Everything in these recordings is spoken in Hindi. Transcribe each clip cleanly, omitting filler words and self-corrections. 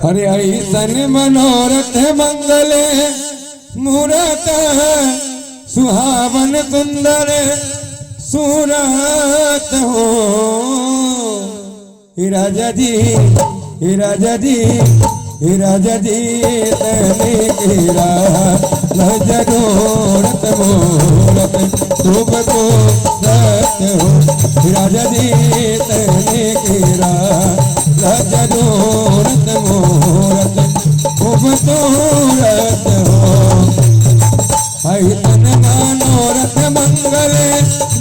अरे ऐसन मनोरथ मंगले मूरत सुहावन सुंदर सूरत हो। हे राजा जी, हे राजा जी, हे राजा जी तने केरा लजरोरत मोरत शुभ तो रत हो। हे राजा जी तने केरा लजरोरत मोरत शुभ तो रत हो। ऐसन मनोरथ मंगले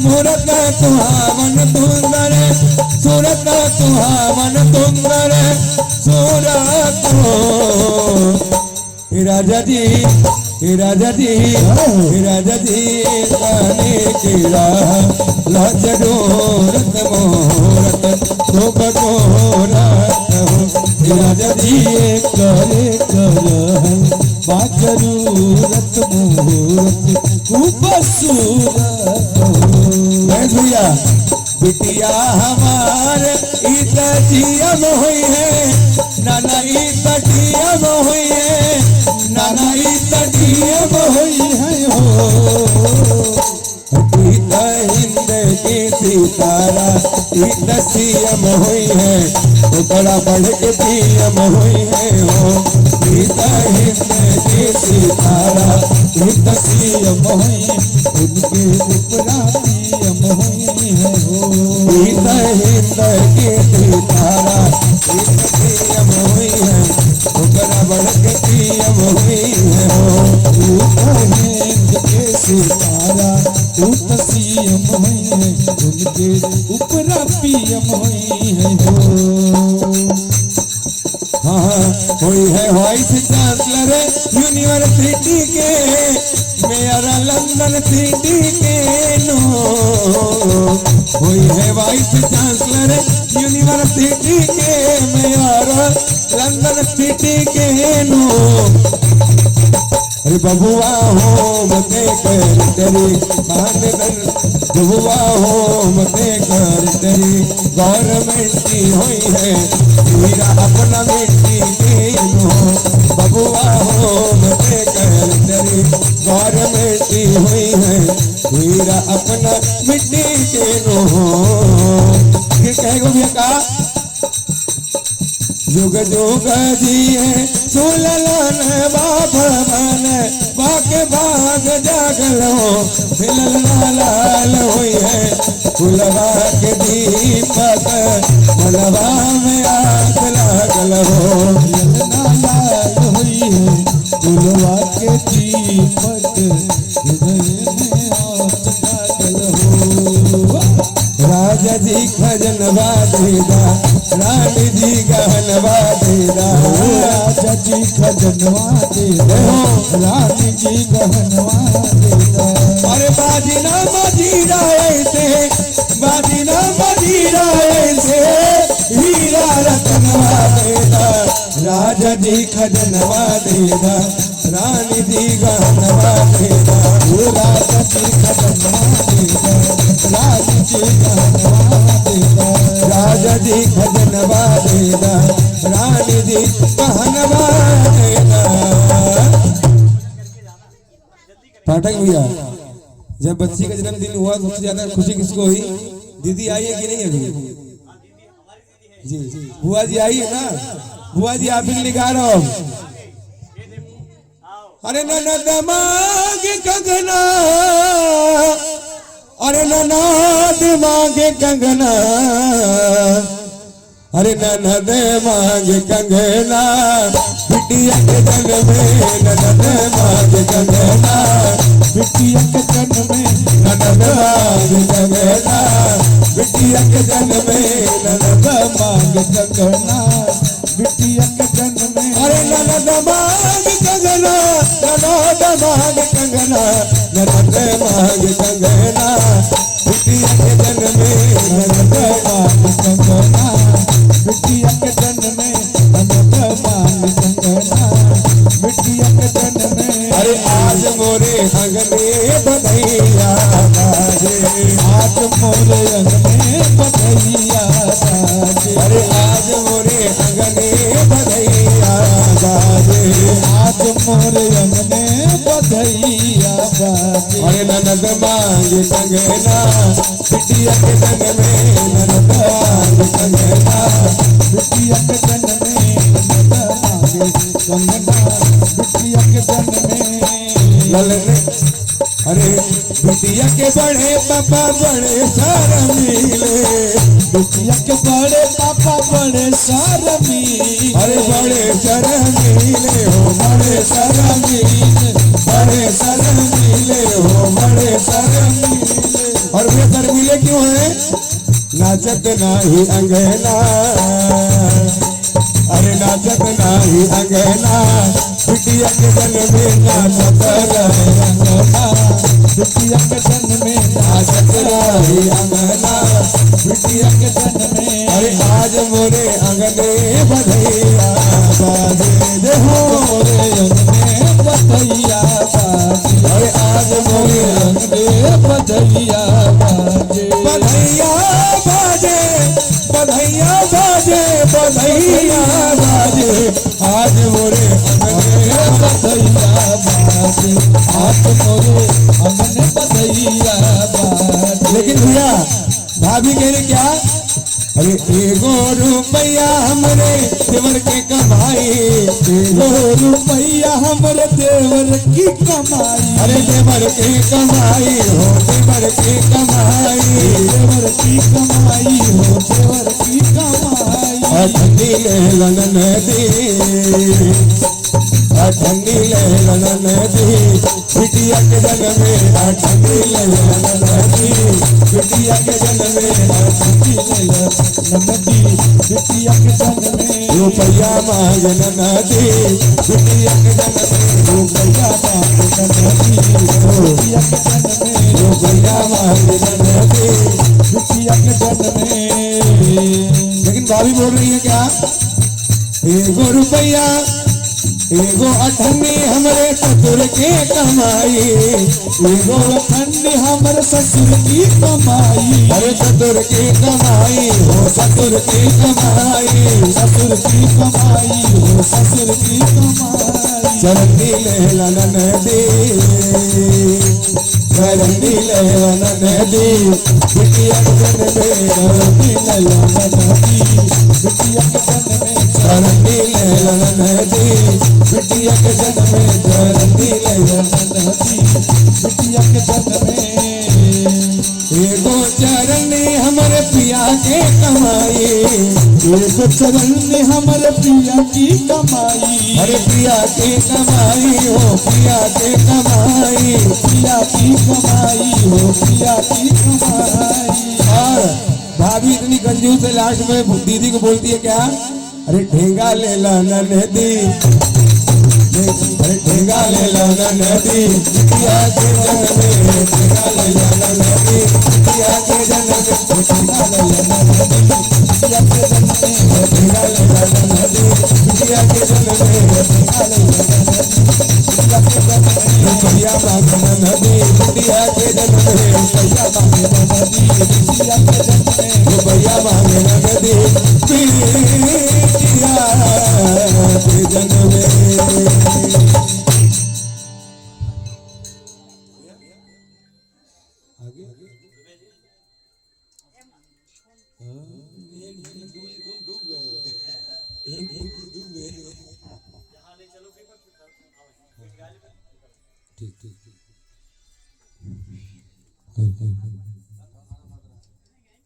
मूरत सुहावन सुंदर सूरत सुहावन सुंदर सूरत हो। हे राजा जी, हे राजा जी, हे राजा जी तने केरा लजरोरत मोरत शुभ तो रत हो। हे राजा जी करे कर बाजरूरत मोरत खूबसूरत हो। भैया बिटिया हमारे इतना जियम हुई है नाना इतना जियम हुई है नाना इतना जियम हुई है हो। इतना हिंद की सितारा इतना सीएम हुई है तो बड़ा बढ़ के पीएम हुई है हो। इतना हिंद की सितारा इतना सीएम हुई उनके उपरा पीएम हुई है हो। इतना हिंद की सितारा इतना सीएम हुई है तो बड़ा बढ़ के पीएम हुई है हो। इतना हिंद के सितारा उतना सीएम हुई है उनके उपरा पीएम हुई है हो। हाँ हुई है वाइस चांसलर यूनिवर्सिटी के मेयर लंदन सिटी के नो। हुई है वाइस चांसलर यूनिवर्सिटी के मेयर लंदन सिटी के नो। अरे बबुआ हो मते कर तेरी मानदन बबुआ हो मते कर तेरी गवर्नमेंट की हुई है मेरा अपना मिट्टी के नो। बबुआ हो मते कर तेरी गवर्नमेंट की हुई है मेरा अपना मिट्टी के नो। फिर कहेगा भैया का जुग जुग जिए सुललन बाभवन बाके भाग जागल हो। फिलल लाल हुई है फुलवा के दीपक मनवा में आग लागल हो। लाल हुई है फुलवा के दीपक हृदय में आग लागल हो। राजा जी खजनवा देदा रानी जी गहनवा देदा। राजा जी खजनवा देदा रानी जी गहनवा देदा। अरे बाजी ना मजीरा ऐसे बाजी ना मजीरा ऐसे हीरा रतनवा देदा। राजा जी खजनवा देदा रानी जी गहनवा देदा। राजा जी खजनवा देदा रानी जी गहनवा देदा। राजा जी खजनवा देदा रानी जी गहनवा देदा। पाठक भैया जब बच्ची का जन्मदिन हुआ सबसे ज्यादा खुशी किसको हुई? दीदी आई है कि नहीं अभी? जी बुआ जी आई है ना? बुआ जी आप ही लिखा रहो। अरे ननद मांगे कंगना अरे ननद मांगे कंगना अरे ननद मांगे कंगना बिटिया के जन में ननद मांगे कंगना बिटिया के जन में ननद मांगे कंगना बिटिया के जन में ननद मांगे कंगना बिटिया के जन में। अरे ननद मांगे कंगना ननद मांगे कंगना ननद मांगे कंगना बिटिया के जन में ननद मांगे कंगना बिटिया के जन में ननद मांगे कंगना बिटिया के जन में। अरे आज मोरे अंगने बधैया बाजे आज मोरे अंगने बधैया बाजे। अरे आज मोरे अंगने बधैया बाजे। आज मोरे अंगने बधैया बाजे। अरे ननद मांगे कंगना बिटिया के जन में। ननद मांगे कंगना बिटिया के जन में। ननद मांगे कंगना बिटिया के जन में। ललने अरे बिटिया के बड़े पापा बड़े सारा मिले। बिटिया के बड़े पापा बड़े सारा मिले। अरे बड़े सारा मिले हो बड़े सारा मिले। बड़े सारा मिले हो बड़े सारा मिले। और वे कर मिले क्यों है? नाचत नाही अंगना। अरे नाचत नाही अंगना बिटिया के जन में। नाचत रहे अंगना बिटिया के जन में। नाचत रहे अंगना बिटिया के जन में। अरे आज मोरे अंगने बधैया बाजे। देखो मोरे अंगने बधैया बाजे। अरे आज मोरे अंगने बधैया बाजे। बधैया बाजे बधैया बाजे बधैया बाजे। आज मोरे अंगने बधैया बाजे। आज मोरे अंगने बधैया बाजे। लेकिन भैया भाभी कह रहे क्या? अरे एगो रुपया हमरे देवर के कमाई। एगो रुपया हमरे देवर की कमाई। अरे देवर की कमाई हो देवर की कमाई। देवर की कमाई हो देवर की कमाई। ठंडी ले ललन दी ठंडी ले ललन दी बिटिया के जन में। ठंडी ले ललन दी बिटिया के जन में। ठंडी ले ललन दी बिटिया के जन में। रुपया मांगे नदी बिटिया के जन में। रुपया मांगे नदी बिटिया के जन में। रुपया मांगे नदी बिटिया के जन में। लेकिन भाभी बोल रही है क्या? एगो रुपया एगो अठन्नी हमरे ससुर के कमाई। एगो अठन्नी हमरे ससुर की कमाई। अरे ससुर की कमाई हो ससुर की कमाई। ससुर की कमाई हो ससुर की कमाई। चरनी ले ललन दी चरनी ले ललन दी बिटिया के जन में। चरनी ले ललन दी बिटिया के जन में। चरनी ले ललन दी बिटिया के जन में। चरनी ले ललन दी बिटिया के जन में। एगो चरनी हमरे पिया के कमाई। एगो चरनी हमरे पिया की कमाई। अरे पिया की कमाई हो पिया की कमाई। पिया की कमाई हो पिया की कमाई। और भाभी इतनी कंजूस है लास्ट में दीदी को बोलती है क्या? अरे ठेंगा ले ला नदी। अरे ठेंगा ले ला नदी बिटिया के जन में। ठेंगा ले ला नदी बिटिया के जन में। ठेंगा ले ला नदी बिटिया के जन में। ठेंगा ले ला नदी बिटिया के जन में। ठेंगा ले ला नदी बिटिया के जन में। रुपया मांगे नदी बिटिया के जन में। रुपया मांगे नदी बिटिया के जन में। रुपया मांगे नदी बिटिया के जन में।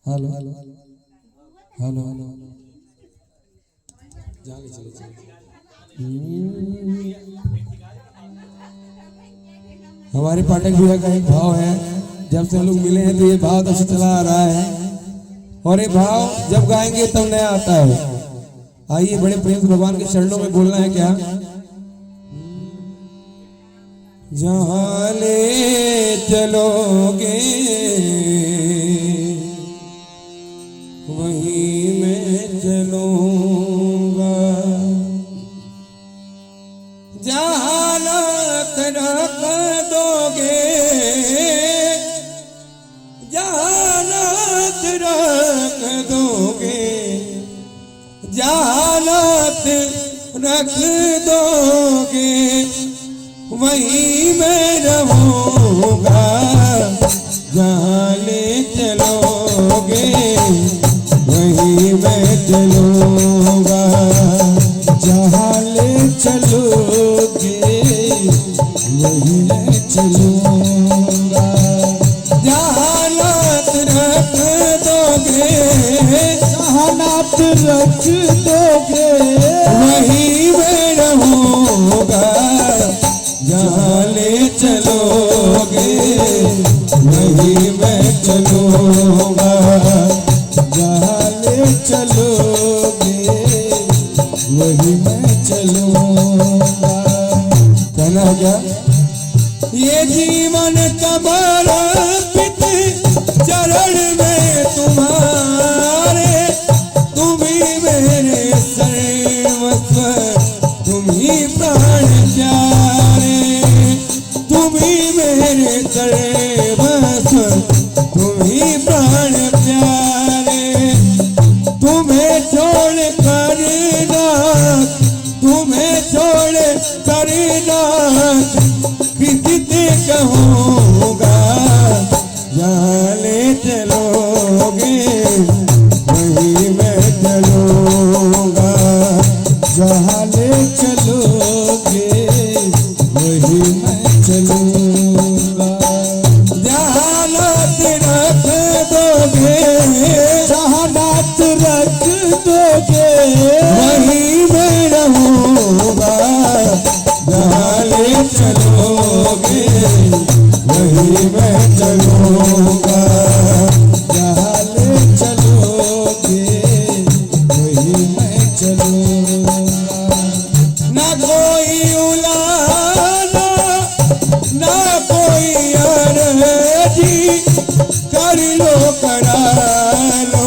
हेलो हेलो हेलो हेलो चले हमारे पाठक भैया का एक भाव है। जब से हम लोग मिले हैं तो ये भाव तब से चला आ रहा है। और ये भाव जब गाएंगे तब नया आता है। आइए बड़े प्रेम से भगवान के चरणों में बोलना है क्या? जहाँ ले चलोगे वहीं मैं चलूंगा। जहाँ रख दोगे जहाँ दोगे, जहानात रख दोगे, वहीं मैं रहूँगा। जहाँ ले चलोगे वहीं मैं चलूँगा। जहाँ ले चलोगे वहीं मैं चलूँगा। जहानात रख दोगे, जहानात रख दोगे, वहीं मैं रहूँगा। जहाँ ले चलोगे वहीं मैं चलूँगा। जहाँ ले चलोगे वहीं मैं चलूँगा। कहना क्या, ये जीवन तुम्हारा पित चरण में तुम्हारे, तुम ही मेरे सर्वस्व, तुम ही प्राण प्यारे, तुम ही मेरे सर्वस्व, तुम ही प्राण प्यारे। तुम्हें छोड़ कर ना, तुम्हें छोड़ कर ना किसी से कहूँगा। जहाँ ले चलोगे वहीं मैं चलूँगा। जहाँ ले चलोगे वहीं मैं चलूँगा। जहानात रख दोगे, जहानात रख दोगे, वहीं मैं रहूँगा। जहाँ ले चलोगे वहीं मैं चलूँगा। जहाँ ले चलोगे वहीं मैं चलूँगा। ना कोई उलाना, ना कोई अर्जी, कर लो करा लो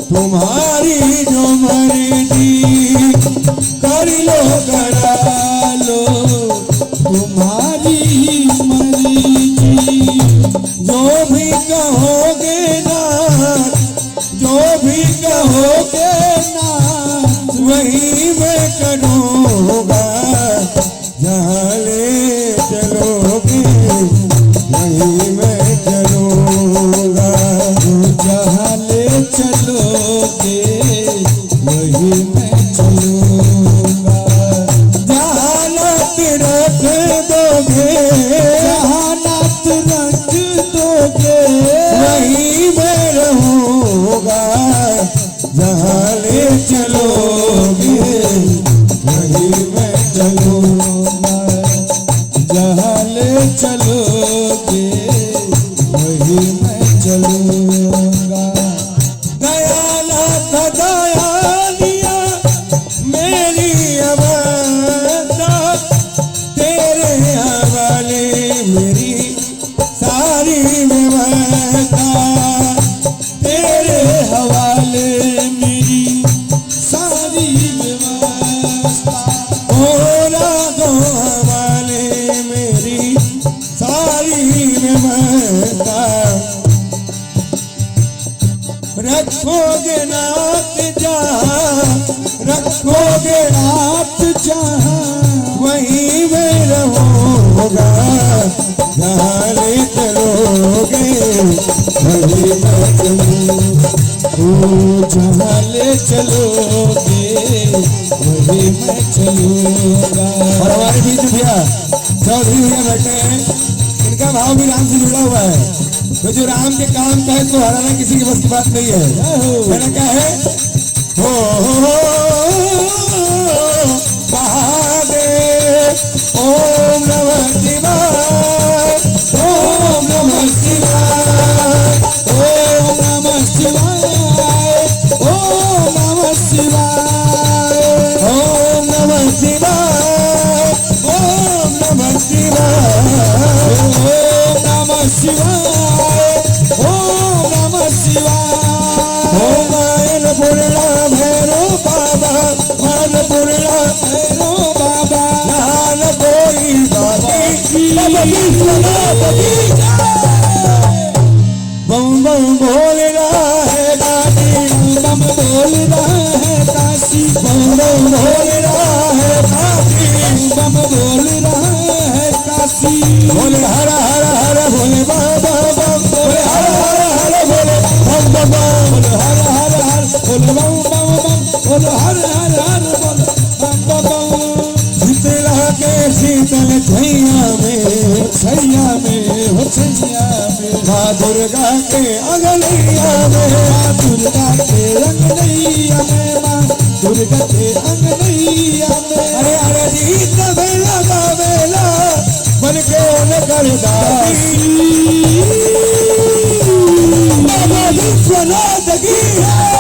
तुम्हारी जो मर्जी, कर लो करा लो तुम्हारी मर्जी। जो भी कहोगे ना, जो भी कहोगे ना वही मैं करूँगा। जहाँ ले चलोगे वहीं मैं चलूँगा। जहाँ ले चलोगे वहीं मैं चलूँगा। जहानात रख दोगे, जहानात रख दोगे, वहीं मैं रहूँगा। जहाँ ले चलोगे वहीं मैं चलूँगा। जहाँ ले चलोगे वहीं मैं चलूँगा। दयानाथ दयालिया मेरी अवस्था, तेरे हवाले मेरी सारी व्यवस्था, तेरे हवाले मेरी सारी व्यवस्था। होना दो हवाले मेरी सारी व्यवस्था। रखोगे नाथ जहाँ, रखोगे आप जहाँ वहीं मैं रहूँगा। जहाँ ले चलोगे वहीं मैं चलूँगा। जहाँ ले चलोगे वहीं मैं चलूँगा। और हमारे बीच भैया चौधरी भैया बैठे हैं, इनका भाव भी राम से जुड़ा हुआ है। तो जो राम के काम का है तो हराना किसी की बस की बात नहीं है। कहना क्या है, हो महादेव ओम नमः शिवाय, ओम नमः शिवाय, ओम नमः शिवाय, ओम नमः शिवाय, ओम नमः शिवाय, ओम नमः शिवाय, ओम नमः शिवाय, ओम नमः शिवाय। ओम अन्नपूर्णा भैरव बाबा, अन्नपूर्णा भैरव बाबा लाल कोई बाकी बम बम बोलना है गाड़ी बोल बम बम बम, बोल हर हर हर बोल बम बम बम। शीतला के शीतल छैया में, छैया में हो छैया में, माँ दुर्गा के अंगनैया में, माँ दुर्गा के अंगनैया में, माँ दुर्गा के अंगनैया में। अरे अरे जीत बेला बाबेला मन के न कर दासी, बाबा विश्वनाथ की है,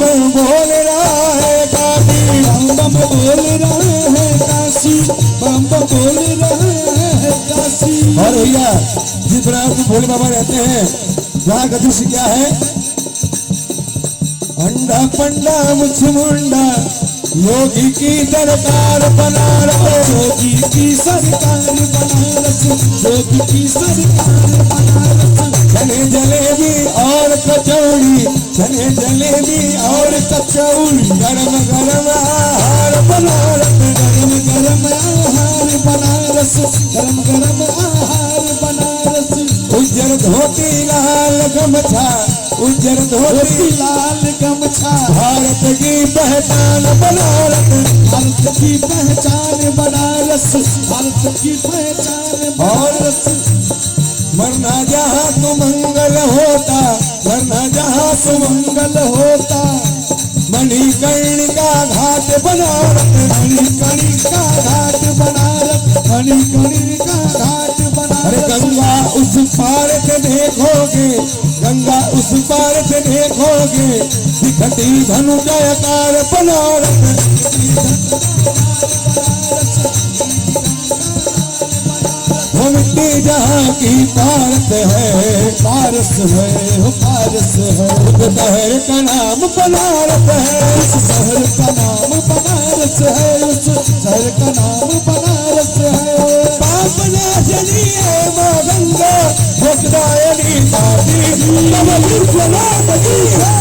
बम बोल रहा है काशी, बम बम बोल रहा है काशी, बम बम बोल रहा है काशी। और भैया जिस तरह आप भोले बाबा रहते हैं वहाँ का दृश्य क्या है? अंडा पंडा मुछमुंडा योगी की दरबार बनारस, योगी की सरकार बनारस, योगी की सरकार बनारस। चने जलेबी और कचौड़ी, चने जलेबी और कचौड़ी, गरम गरम आहार बनारस, गरम गरम आहार बनारस, गरम गरम आहार बनारस। उज्जर धोती लाल गमछा, उज्जर धोती लाल गमछा, भारत की पहचान बनारस, भारत की पहचान बनारस, भारत की पहचान बनारस। मरना जहाँ तो मंगल होता, मरना जहाँ तो मंगल होता, मणिकर्णिका घाट बनारस, मणिकर्णिका घाट बनारस, मणिकर्णिका घाट बनारस। अरे गंगा उस पार से देखोगे, गंगा उस पार से देखोगे, दिखती धनु जयकार बनारस, वो मिट्टी जहाँ की पारस है, पारस है हो पारस है, उस शहर का नाम बनारस है, उस शहर का नाम बनारस है, उस शहर का नाम बनारस है। पाप नाशनी है माँ गंगा, मोक्षदायिनी काशी, बाबा विश्वनाथ की है,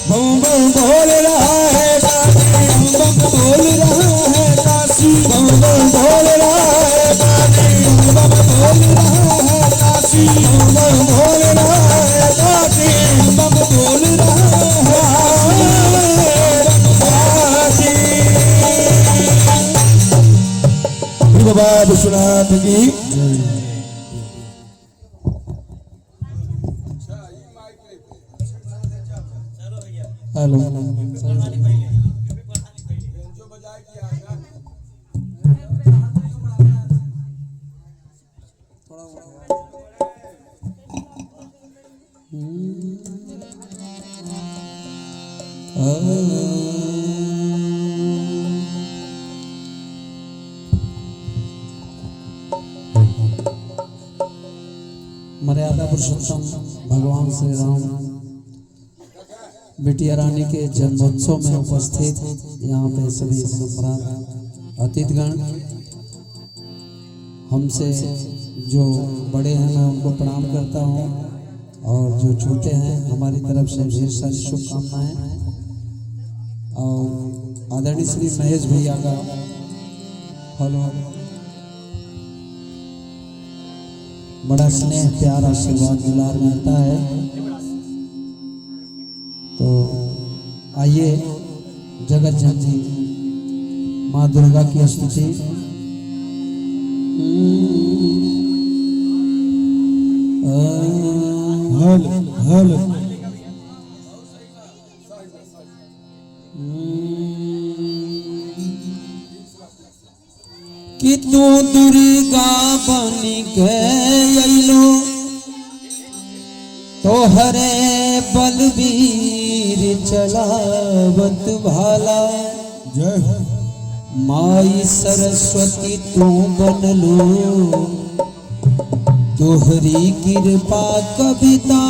बम बम बोल रहा है काशी, बम बम बोल रहा है काशी, बम बम बोल रहा है काशी, बम बम बोल रहा है काशी, बम बम बोल रहा है काशी, बम बम बोल रहा काशी। बाबा विश्वनाथ की हेलो। मर्यादा पुरुषोत्तम भगवान श्री राम बिटिया रानी के जन्मोत्सव में उपस्थित यहाँ पे सभी सम्राट अतिथिगण, हमसे जो बड़े हैं मैं उनको प्रणाम करता हूँ, और जो छोटे हैं हमारी तरफ से ढेर सारी शुभकामनाएं। और आदरणीय श्री महेश भैया का हेलो, बड़ा स्नेह प्यार आशीर्वाद दुलार मिलता है। तो आइए जगत जननी माँ दुर्गा की स्तुति। हल हल कि तू दुर्गा बन गइलो, तोहरे बलवीर चलावत भाला। जय माई सरस्वती तू बनलो, तोहरी कृपा कविता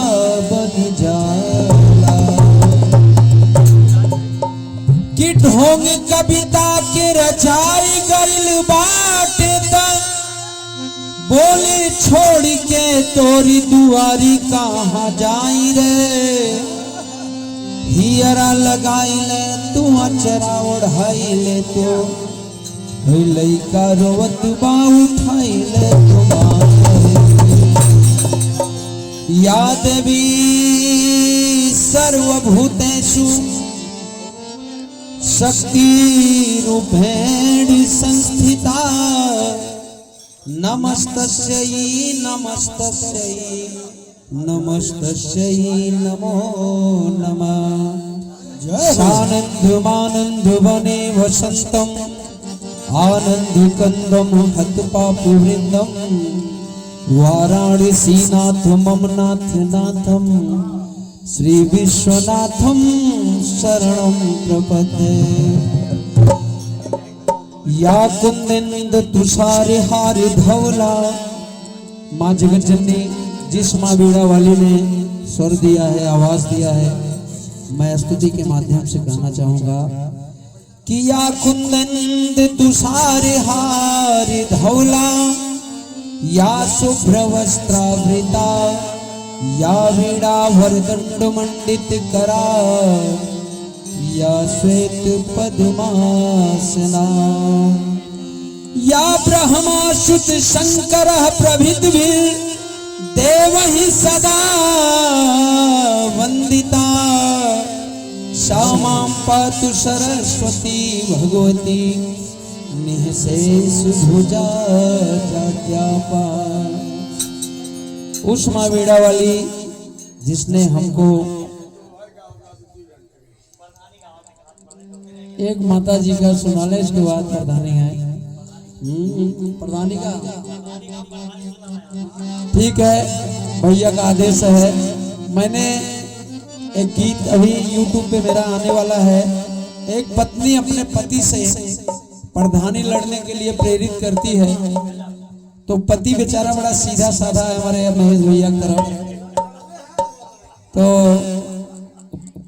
बन जाला। कि ढोंग कविता के रचाई गइल बाटे त बोले छोड़ के तोरी दुआरी कहाँ जाई रे। हियरा लगाई ले तू अचरा ओढ़ाई ले तो लइका रोवत बा उठाई ले तो या देवी सर्वभूतेषु शक्ति रूपेण संस्थिता नमस्तस्यै नमस्तस्यै नमस्तस्यै नमो नमः। सानन्दमानन्दवने वसन्तम् आनन्दकन्दं हतपापवृन्दं वाराणसीनाथ मम नाथ नाथं श्री विश्वनाथं शरणं प्रपद्ये। या कुंदेंद तुषार हार धौला। माँ जगत जननी जिस माँ बीड़ा वाली ने स्वर दिया है, आवाज दिया है, मैं स्तुति के माध्यम से कहना चाहूंगा कि या कुंदन तुषार हार धौला, या शुभ्र वस्त्रावृता, या वीणा वरदंड मंडित करा, या श्वेत पद्मासना, या ब्रह्मा सुत शंकर प्रभृति देव ही सदा वंदिता। श्यामां पातु सरस्वती भगवती निःशेष भुजा जाड्यापा। उस माँ वीणा वाली जिसने हमको एक माता जी का सुना ले, इसके बाद प्रधानी है। प्रधानी का ठीक है, भैया का आदेश है। मैंने एक गीत अभी YouTube पे मेरा आने वाला है। एक पत्नी अपने पति से प्रधानी लड़ने के लिए प्रेरित करती है, तो पति बेचारा बड़ा सीधा साधा है हमारे महेश भैया की तरफ। तो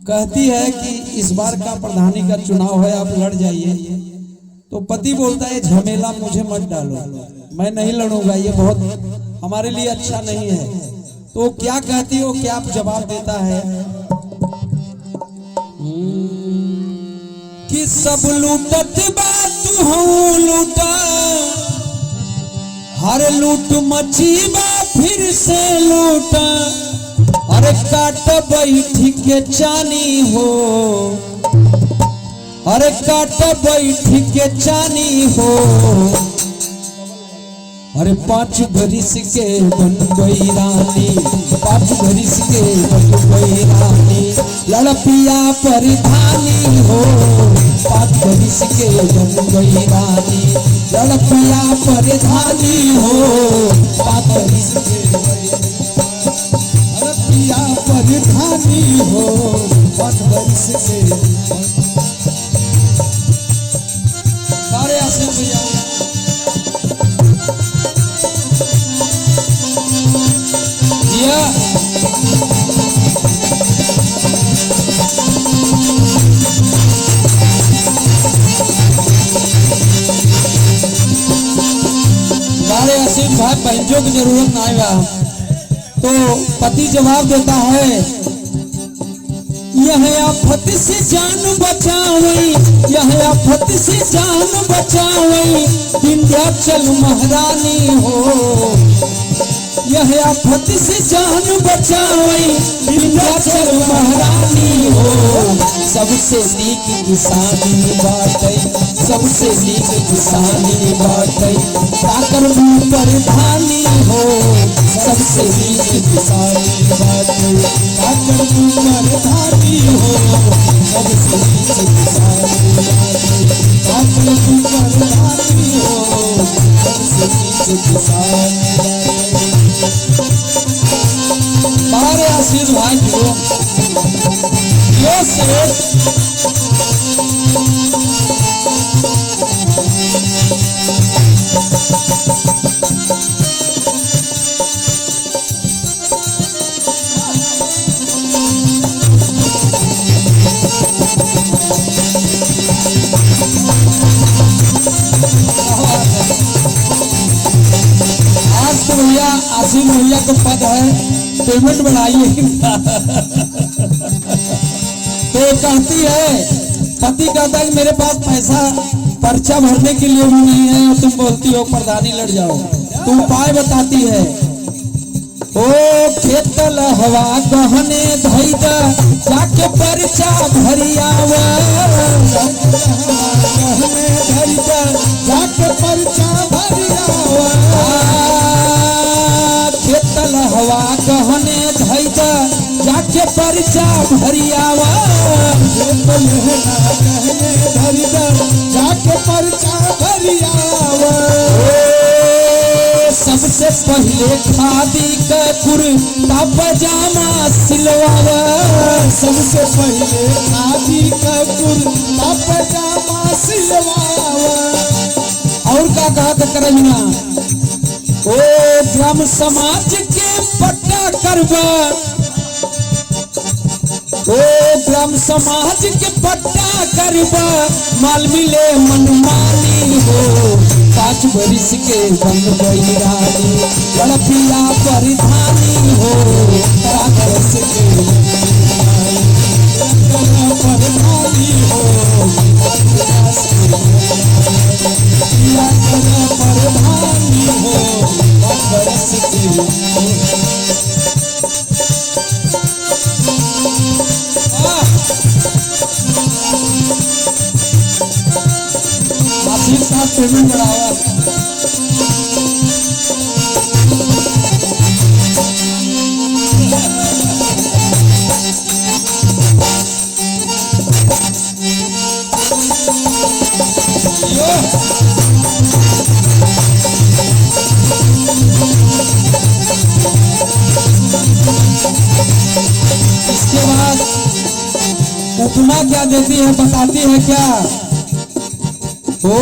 कहती है कि इस बार का प्रधानी का चुनाव है, आप लड़ जाइए। तो पति बोलता है झमेला मुझे मत डालो, मैं नहीं लड़ूंगा, ये बहुत हमारे लिए अच्छा नहीं है। तो क्या कहती हो, क्या जवाब देता है कि सब लूटत बा तू हूँ लूटा, हर लूट मची बा फिर से लूटा, अरे काट बैठ के चानी हो, अरे काट बैठ के चानी हो, अरे 5 बरिस के बन गई रानी, 5 बरिस के बन गई रानी, लड़पिया परिधानी हो, 5 बरिस के बन गई रानी, लड़पिया परिधानी हो, 5 बरिस के लड़पिया परिधानी हो, 5 बरिस के। सारे आसिफ भैया भाई बहनों की जरूरत ना आएगा। तो पति जवाब देता है यह आफत से जान बचावई, यह आफत से जान बचावई, विंध्याचल महारानी हो, यह आफत से जान बचावई, विंध्याचल महारानी हो, सबसे नीक किसानी बाटई, सबसे नीक किसानी बाटई, ताकर मुँह पर धानी हो, सबसे नीक किसानी बाटई, ताकर मुँह पर धानी हो, सबसे नीक किसानी बाटई, ताकर मुँह पर धानी हो, सबसे नीक किसानी बाटई। बारे आशीष भाई जो से भैया आसिफ भैया को पद है, पेमेंट बढ़ाइए। तो कहती है, पति कहता है मेरे पास पैसा पर्चा भरने के लिए भी नहीं है, और तुम बोलती हो प्रधानी लड़ जाओ। तो उपाय बताती है, ओ खेतल हवा गहने धैदा जाके पर्चा भरियावा कहने धैजा जाके पर्चा भरियावा खेतल हवा कहने धैजा जाके पर्चा भरियावा कहने धैजा जाके पर्चा भरियावा सबसे पहले खादी का कुर्ता पजामा सिलवावा सबसे पहले खादी का कुर्ता पजामा सिलवावा और का कहा था करना ओ ग्राम समाज के पट्टा करवा ओ ग्राम समाज के पट्टा करवा माल मिले मनमानी हो 5 बरिस के बन गई रानी लड़पिया परिधानी हो बरस के परिधानी हो परिधानी हो बरस के आशीष साहब पेमेंट बढ़ावा इसके बाद उपमा क्या देती है बताती है क्या ओ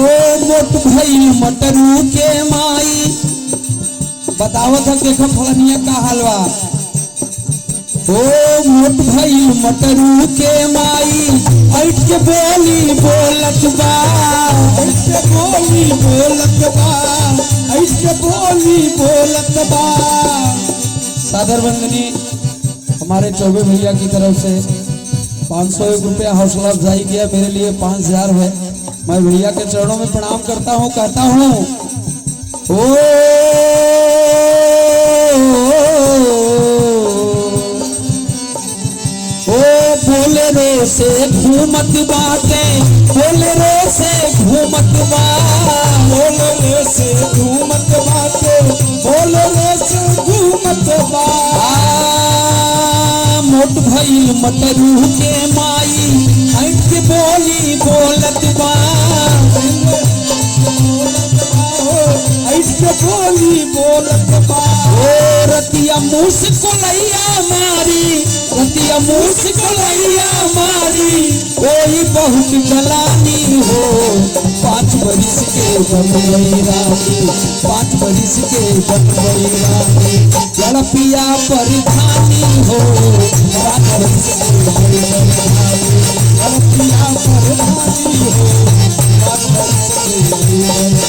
मोट भइल मटरू के माई बतावत है देखो फलनिया का हलवा ओ मोट भइल मटरू के माई ऐठ के बोली बोलत बा ऐठ के बोली बोलत बा ऐठ के बोली बोलत बा सादर बंदनी हमारे चौबे भैया की तरफ से 501 रुपया हौसला अफजाई किया मेरे लिए 5000 है मैं भैया के चरणों में प्रणाम करता हूँ कहता हूँ ओ बोलेरो से घूमत बाटे बोलेरो से घूमत बा बोलेरो से घूमत बाटे बोलेरो से घूमत बा मोट भइल मटरू के माई ऐठ के बोली बोलत बा ऐठ के बोली बोलत बा ओ रतिया मुझको लैया मारी रतिया मुझको लैया मारी कोई बहुत गलानी हो 5 बरिस के बन गई रानी 5 बरिस के बन गई रानी लड़पिया परिधानी हो 5 बरिस के बन गई रानी लड़पिया परिधानी हो 5 बरिस के बन गई रानी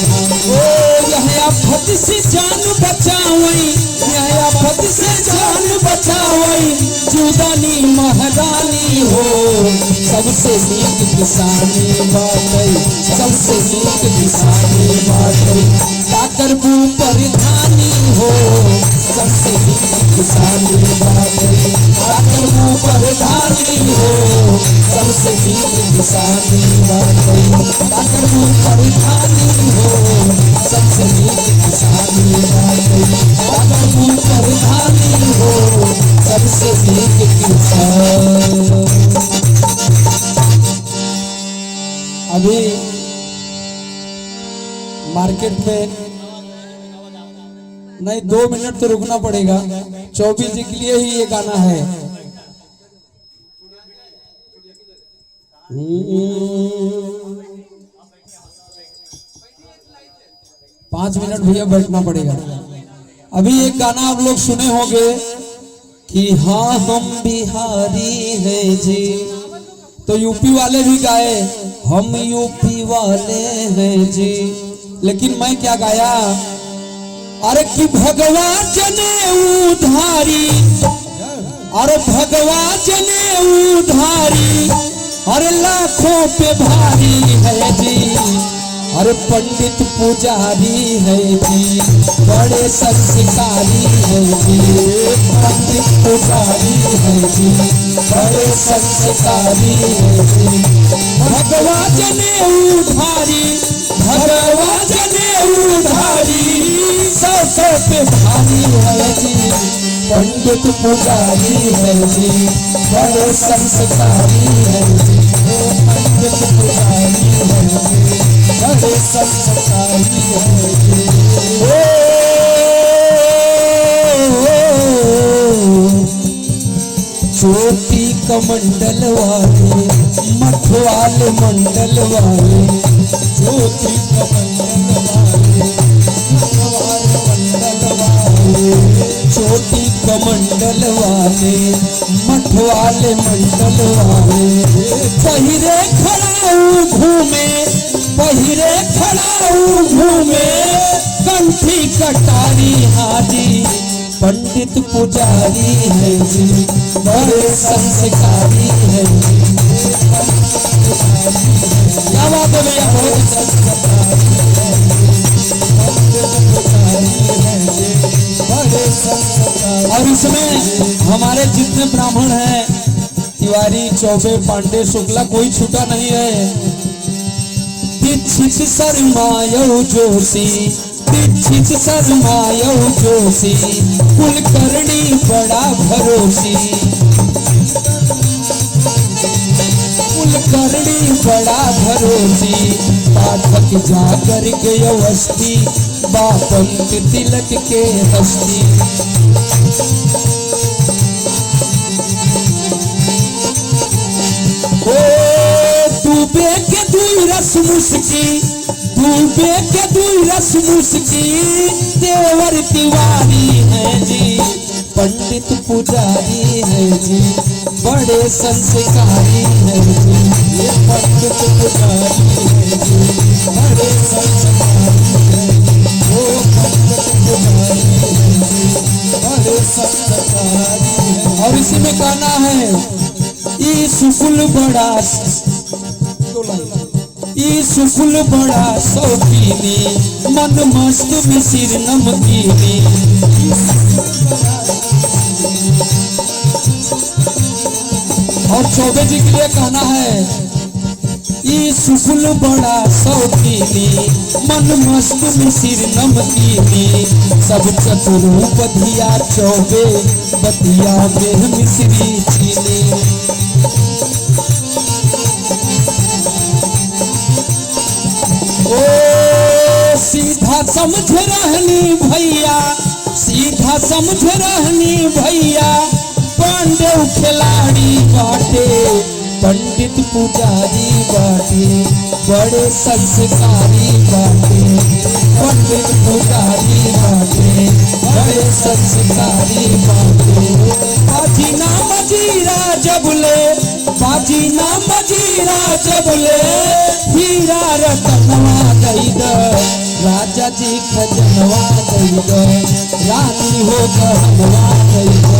ओ यह आफत से जान बचावई यह आफत से जान बचावई जुदानी महारानी हो सबसे नीक किसानी बाटई सबसे नीक किसानी बाटई काकर बू परिधानी हो सबसे नीक किसानी बाटई काकर बू परिधानी हो सबसे नीक किसानी बाटई काकर बू परिधानी हो सबसे नीक किसानी बाटई काकर बू परिधानी हो सबसे नीक किसान। अभी मार्केट में नहीं 2 मिनट तो रुकना पड़ेगा 24 जी के लिए ही ये गाना है 5 मिनट भैया बैठना पड़ेगा। अभी एक गाना आप लोग सुने होंगे कि हाँ हम बिहारी हैं जी तो यूपी वाले भी गाए हम यूपी वाले हैं जी लेकिन मैं क्या गाया अरे कि भगवान जने उधारी अरे भगवान जने उधारी अरे लाखों पे भारी है जी अरे पंडित पुजारी है जी, बड़े संस्कारी है जी। पंडित पुजारी है जी, बड़े संस्कारी है जी। भगवान ने उधारी, भगवान ने उधारी, सौ पे भारी है जी। पंडित पुजारी है जी, बड़े संस्कारी है जी। पंडित पुजारी है जी, बड़े संस्कारी है जी। ज्योति कमंडल वाले, मठवाल मंडल वाले, ज्योति कमंडल वाले, मठवाल मंडल वाले। ज्योति कमंडल वाले, मठवाले मंडल वाले। पहिरे खड़ाऊ घूमे, पहिरे खड़ाऊ घूमे, कंठी कटारी हाजी। पंडित पुजारी है जी, बड़े संस्कारी है जी। क्या बात है भैया, बहुत संस्कारी है जी। पंडित पुजारी है जी, बड़े संस्कारी। और इसमें हमारे जितने ब्राह्मण हैं, तिवारी, चौबे, पांडे, शुक्ला, कोई छूटा नहीं है। दीक्षित शर्मायो जोशी, दीक्षित शर्मायो जोशी, कुलकर्णी बड़ा भरोसी, कुलकर्णी बड़ा भरोसी। पाठक जाकर गयो अस्थि, बापंत तिलक के हस्ती। ओ डूबे के दुई रस मुस्की, डूबे के दुई रस मुस्की, देवर तिवारी है जी। पंडित पुजारी है जी, बड़े संस्कारी है जी। ये पंडित पुजारी है जी, बड़े संस्कारी है जी। वो पंडित पुजारी है जी, बड़े संस्कारी है। और इसी में कहना है, ई सुकुल बड़ा, ई सुकुल बड़ा शौकीनी, मन मस्त मिसिर नमकीनी। और चौबे जी के लिए कहना है, ई सुकुल बड़ा शौकीनी, मन मस्त मिसिर नमकीनी। सब चतुर बधिया चौबे, बधिया में मिश्री चीनी। ओ सीधा समझ रहनी भैया, सीधा समझ रहनी भैया, पांडव खिलाड़ी बाटे, पंडित पुजारी बाटे, बड़े संस्कारी बाटे। पंडित पुजारी बाटे, बड़े संस्कारी बाटे। बाजी ना मजीरा जबले, बाजी ना मजीरा जबले, हीरा रतनवा दई द, राजा जी खजनवा दई द, रानी हो गहनवा दई द,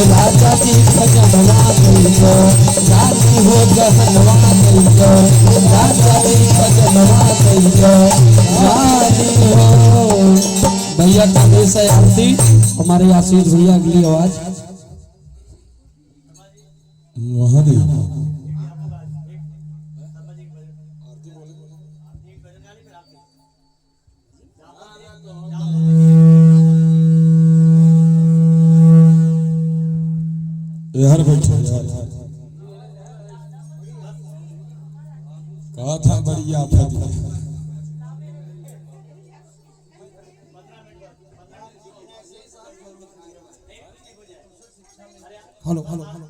राजा जी खजनवा दई द, रानी हो गहनवा दई द, राजा जी खजनवा दई द, रानी हो। भैया का देश है आरती, हमारे आशीष भैया अगली आवाज। महादेव यार बैठो यार, कहा था बड़ी आफत है। Hello hello hello.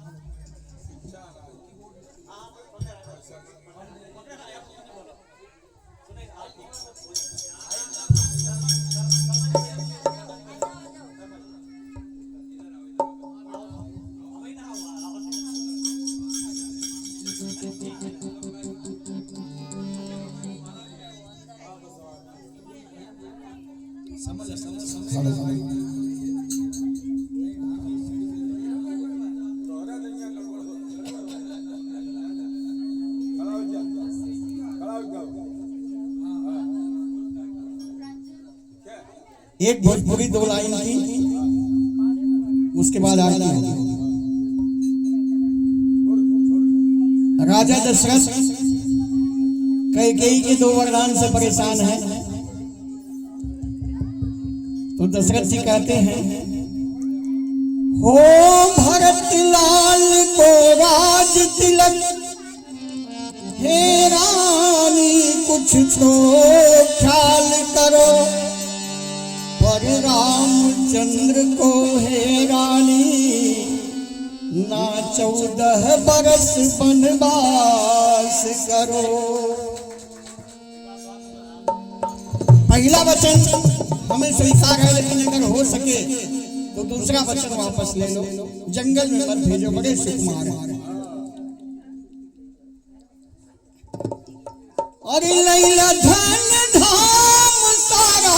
एक भोजपुरी 2 लाइन की, उसके बाद आरती होगी। राजा दशरथ कैकेयी के 2 वरदान से परेशान हैं, तो दशरथ जी कहते हैं, हो भरत लाल को राज तिलक, हे रानी कुछ तो ख्याल करो, पर रामचंद्र को हे रानी ना 14 बरस वनवास करो। पहला वचन हमें स्वीकार है, लेकिन अगर हो सके तो दूसरा वचन वापस ले लो, जंगल में मत भेजो, बड़े सुकुमार हैं। अरे लैला धन धाम सारा,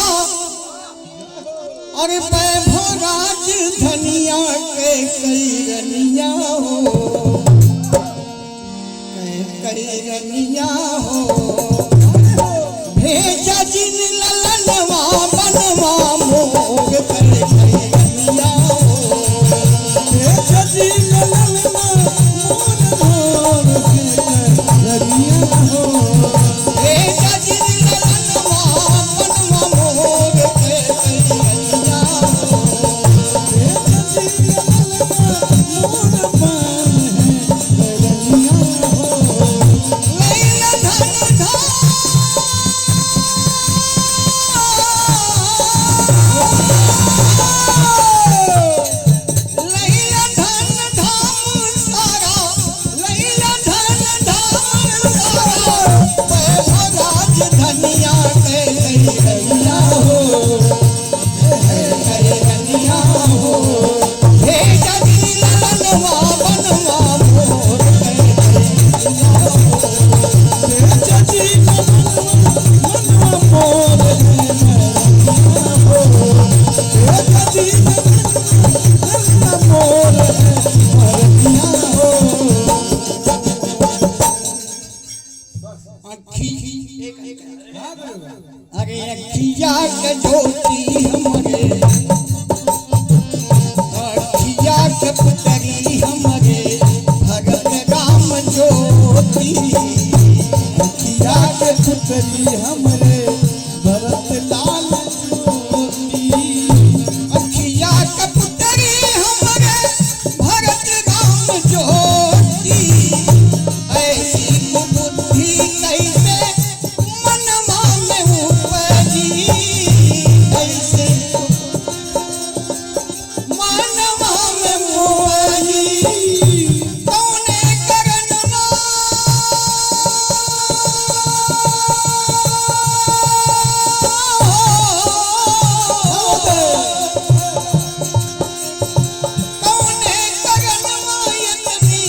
अरे वैभव राज धनिया के कई रनिया हो, कई रनिया हो, भेजा जिन ललनवा बनवा मोग कई रनिया हो, भेजा जिन ललनवा मोर रनिया हो, भेजा जिन ललनवा बनवा मोग कई रनिया हो, भेजा जिन ललनवा मोर रनिया हो, लैला धन धाम लैला धन धाम सारा, लैला धन धाम सारा, वैभव राज धनिया के रनिया हो, कई रनिया हो, भेजा जिन ललनवा बनवा मोर कई रनिया हो, भेजा जिन ललनवा मोर रनिया हो, भेजा जिन ललनवा मोर रनिया हो। अरे अखिया के ज्योति हमरे, अखिया के पुतरी हमरे, भगत राम ज्योति, अखिया के पुतरी हमरे भरत लाल ज्योति, अखिया के पुतरी हमरे, भगत राम ज्योति, ऐसी बुद्धि कैसे मनवा में उपजी, ऐसे मनवा में उपजी, कौने करनवा कौने करनवा इतनी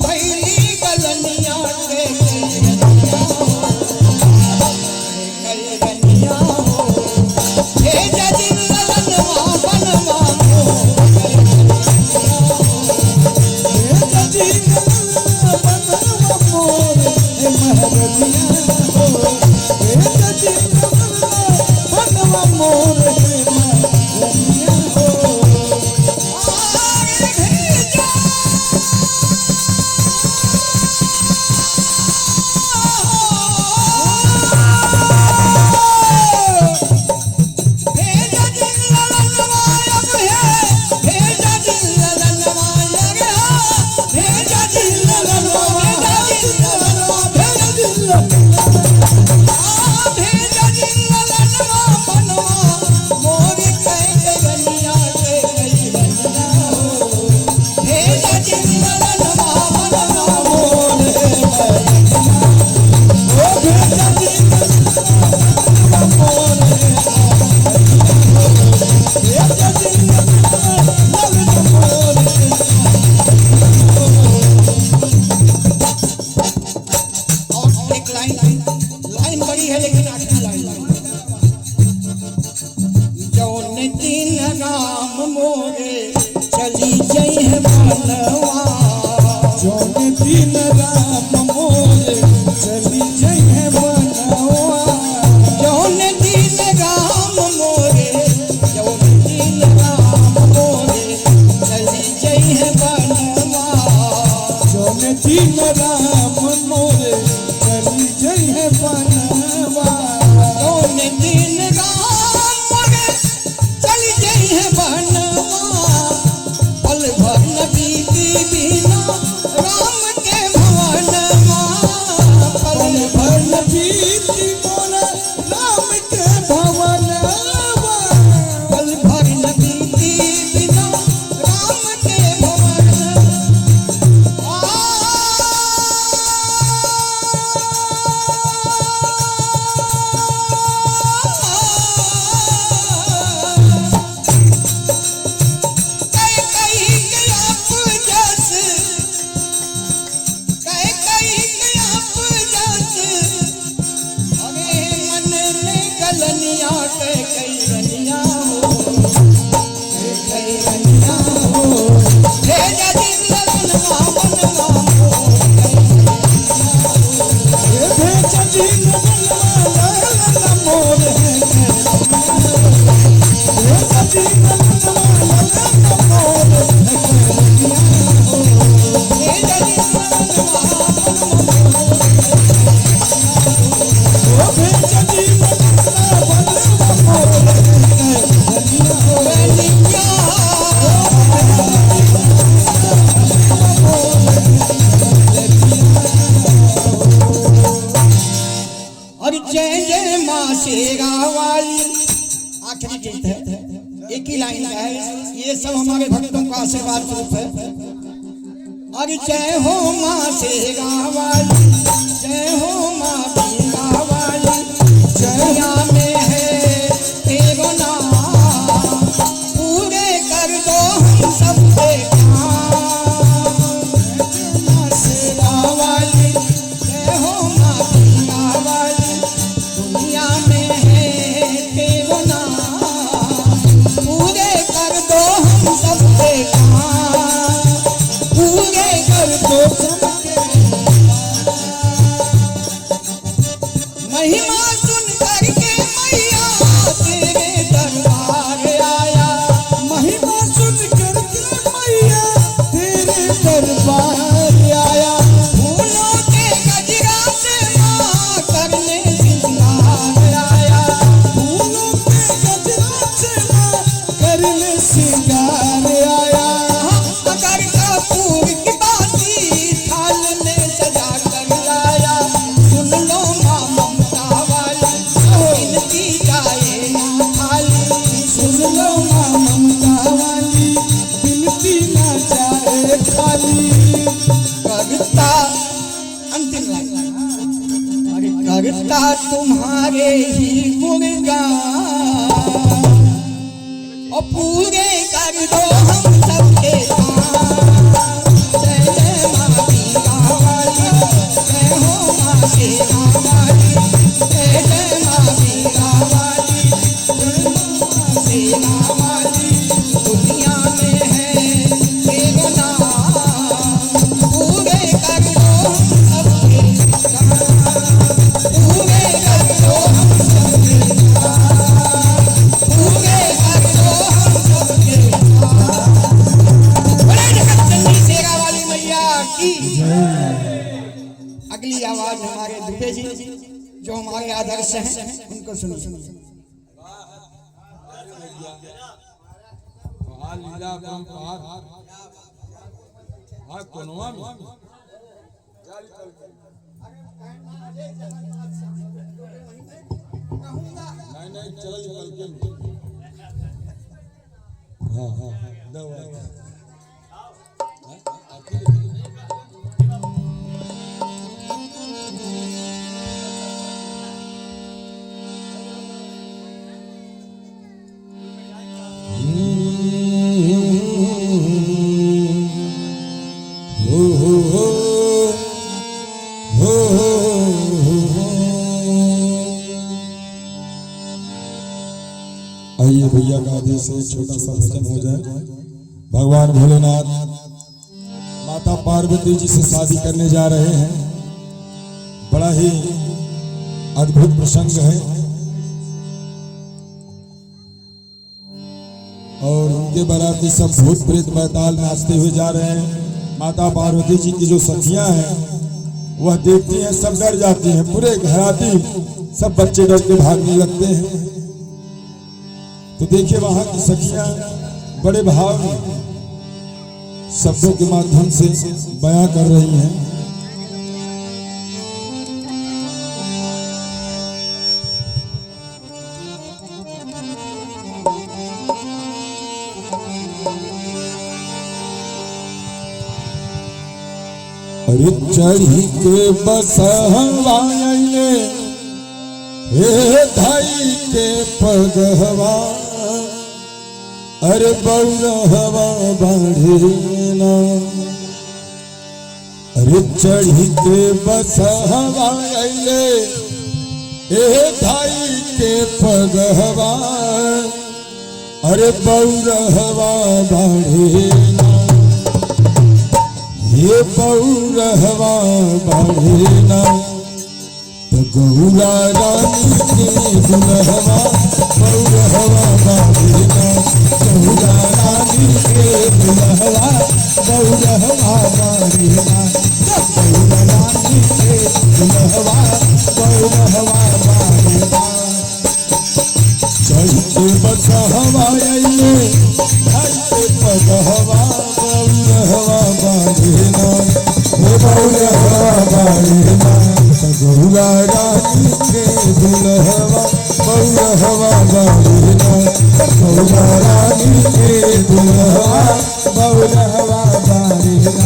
भैली गलनिया के रनिया हो, कई रनिया हो, भेजा जिन ललनवा बनवा मोर कई रनिया हो, भेजा जिन ललनवा मोर महरनिया हो, भेजा जिन ललनवा मोर महरनिया हो। आरे भेजा भेजा जिन ललनवा अब है, भेजा जिन ललनवा अब है, भेजा जिन ललनवा, भेजा जिन ललनवा, भेजा जिन ललनवा, भेजा जिन ललनवा बनवा मोर कई रनिया के कई रनिया हो, भेजा जिन ललनवा बनवा मोर कई रनिया हो, भेजा जिन ललनवा मोर भेजा जिन ललनवा मोर और एक लाइन बड़ी है, लेकिन आखिरी लाइन, जौन दिन राम मोरे चली जई है बनवा, जौन दिन राम मोर चली जई है बनवा, जौन दिन राम मोरे है बनवा पल भर न बीती बिना राम के भवनमा पल भर न बीती मोरा राम के भवनवा पल भर न बीती बिना राम के भवनमा जय जय माँ शेरा वाली। आखिरी गीत है, एक ही लाइन का है, ये सब हमारे भक्तों का आशीर्वाद स्वरूप है। और जय हो माँ शेरा वाली, जय हो माँ बीरा वाली, जया में है तेरो नाम, पूरे कर दो हम सबके काम। माँ शेरा वाली, जय हो माँ बीरा वाली, दुनिया में है तेरो नाम, पूरे कर दो हम सबके काम, पूरे कर दो सबके। महिमा सुन करके मैया तेरे दरबार आया, महिमा सुन करके मैया तेरे दरबार आया। फूलों के गजरा से माँ करने सिंगार आया, फूलों के गजरा से माँ करने सिंगार आया। अगर कपूर की बाती थाल में सजा कर लाया, सुन लो माँ ममता वाली, गिनती जाए ना खाली, सुन लो माँ ममता वाली, गिनती ना जाए खाली। करता अंतिम लाइन, अरे करता तुम्हारे ही गुणगान, और पूरे कर दो हम सबके काम। जय जय माँ बीरा वाली, जय हो माँ शेरा वाली, जय जय माँ बीरा वाली, जय हो माँ शेरा वाली, दुनिया में है तेरा नाम, पूरे कर दो हम सबके काम, पूरे कर दो हम सबके काम, पूरे कर दो हम सबके काम। बोले जगत जननी शेरा वाली मैया की। अगली आवाज हमारे दुबे जी जो हमारे आदर्श हैं उनको सुनिए। आइए भैया का आदेश से छोटा सा भजन हो जाए। भगवान भोलेनाथ माता पार्वती जी से शादी करने जा रहे हैं। बड़ा ही अद्भुत प्रसंग है और उनके बाराती सब भूत प्रेत बैताल नाचते हुए जा रहे हैं। माता पार्वती जी की जो सखियां हैं वह देखती हैं, सब डर जाती हैं। पूरे घराती सब बच्चे डर के भागने लगते हैं। तो देखिए वहां की सखियां बड़े भाव में शब्दों के माध्यम से बयां कर रही हैं। अरे चढ़ी के बसहवाइले हे धाई के पगहवा, अरे बौरहवा बढ़ेना। अरे चढ़ी के बसहवाइले हे धाई के पगहवा, अरे बौरहवा बढ़ेना। ये बौरहवा बढ़ेना तो गौरा रानी के दुल्हवा, बौरहवा बढ़ेना गौरा रानी के दुल्हवा, बौरहवा बढ़ेना गौरा रानी के दुल्हवा, बौरहवा बढ़ेना। चढ़ के बसहवा आइले ढाई के पगहवा, बौरहवा बढ़ेना बौरहवा बढ़ेना गौरा रानी के दुल्हवा, बौरहवा बढ़ेना गौरा रानी के दुल्हवा, बौरहवा बढ़ेना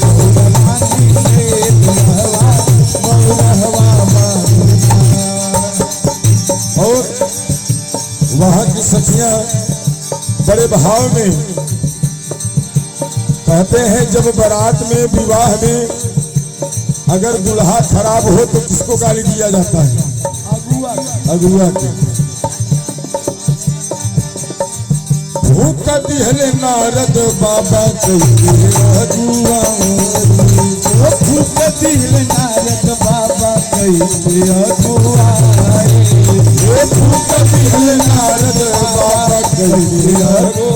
गौरा रानी के दुल्हवा, बौरहवा बढ़ेना। और वहां की सखियां बड़े भाव में कहते हैं जब बारात में विवाह में अगर दुल्हा खराब हो तो किसको गाली दिया जाता है? अगुआ के। भूख दिहले नारद बाबा कैसे अगुआ, भूख दिहले नारद बाबा कैसे अगुआ, भूख दिहले नारद बाबा कैसे अगुआ।